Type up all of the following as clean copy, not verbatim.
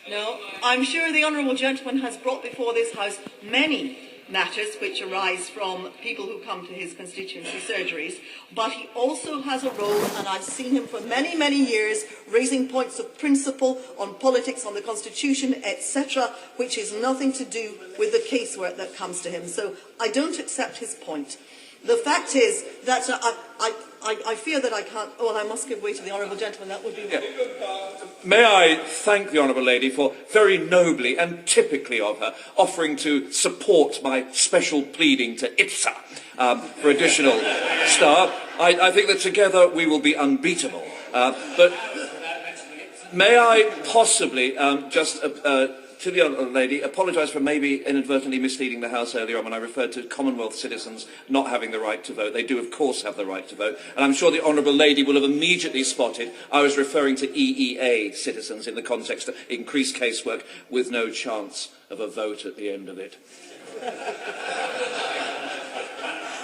No, I'm sure the honourable gentleman has brought before this House many matters which arise from people who come to his constituency surgeries, but he also has a role, and I've seen him for many, many years, raising points of principle on politics, on the Constitution, etc., which is nothing to do with the casework that comes to him. So I don't accept his point. The fact is that I fear that I can't. Oh, I must give way to the honourable gentleman. That would be. Yeah. May I thank the honourable lady for very nobly and typically of her offering to support my special pleading to IPSA for additional staff. I think that together we will be unbeatable. But may I possibly just to the honourable lady, apologise for maybe inadvertently misleading the House earlier on when I referred to Commonwealth citizens not having the right to vote. They do, of course, have the right to vote. And I'm sure the honourable lady will have immediately spotted I was referring to EEA citizens in the context of increased casework with no chance of a vote at the end of it.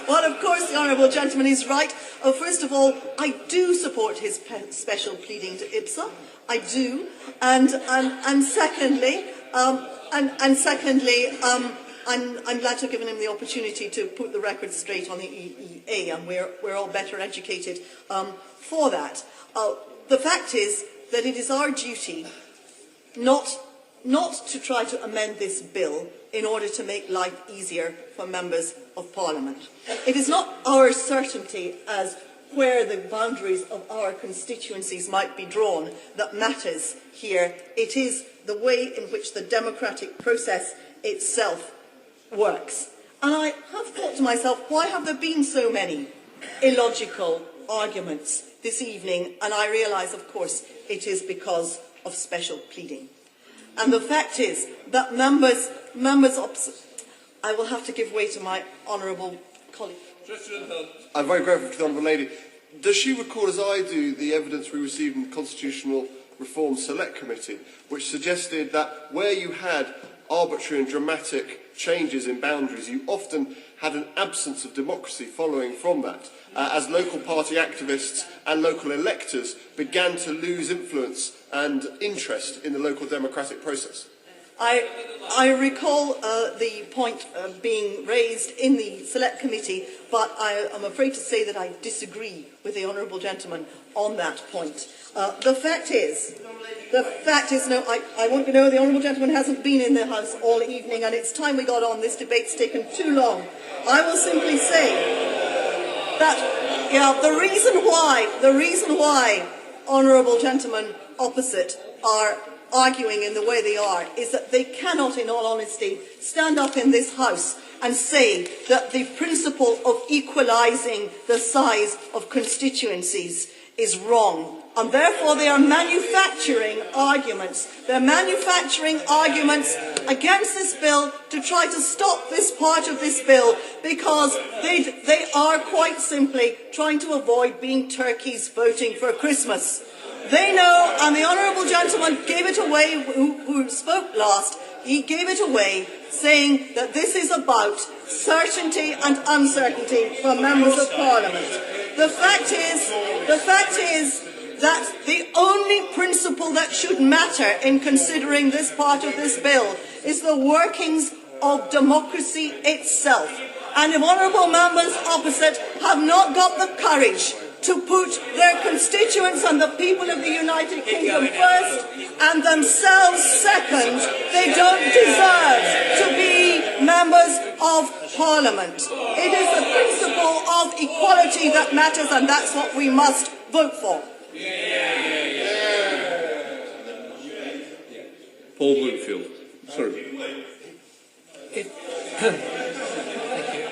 Well, of course, the honourable gentleman is right. First of all, I do support his special pleading to IPSA. I do. And secondly, I'm glad to have given him the opportunity to put the record straight on the EEA, and we're all better educated for that. The fact is that it is our duty not to try to amend this bill in order to make life easier for members of Parliament. It is not our certainty as where the boundaries of our constituencies might be drawn that matters here. It is the way in which the democratic process itself works. And I have thought to myself, why have there been so many illogical arguments this evening? And I realise, of course, it is because of special pleading. And the fact is that members opposite, I will have to give way to my honourable colleague. I'm very grateful to the honourable lady. Does she recall, as I do, the evidence we received in the Constitutional Reform Select Committee, which suggested that where you had arbitrary and dramatic changes in boundaries, you often had an absence of democracy following from that, as local party activists and local electors began to lose influence and interest in the local democratic process? I recall the point being raised in the Select Committee, but I am afraid to say that I disagree with the honourable gentleman on that point. The fact is, no, I want to know the honourable gentleman hasn't been in the House all evening, and it's time we got on. This debate's taken too long. I will simply say that the reason why honourable gentlemen opposite are arguing in the way they are is that they cannot, in all honesty, stand up in this House and say that the principle of equalising the size of constituencies is wrong. And therefore they are manufacturing arguments. They're manufacturing arguments against this bill to try to stop this part of this bill because they are quite simply trying to avoid being turkeys voting for Christmas. They know, and the honourable gentleman gave it away, who spoke last, he gave it away, saying that this is about certainty and uncertainty for members of Parliament. The fact is that the only principle that should matter in considering this part of this bill is the workings of democracy itself. And if honourable members opposite have not got the courage to put their constituents and the people of the United Kingdom first and themselves second, they don't deserve to be members of Parliament. It is the principle of equality that matters, and that's what we must vote for. Paul Bloomfield. Sorry.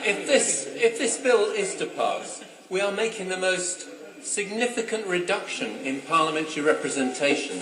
If this bill is to pass, we are making the most significant reduction in parliamentary representation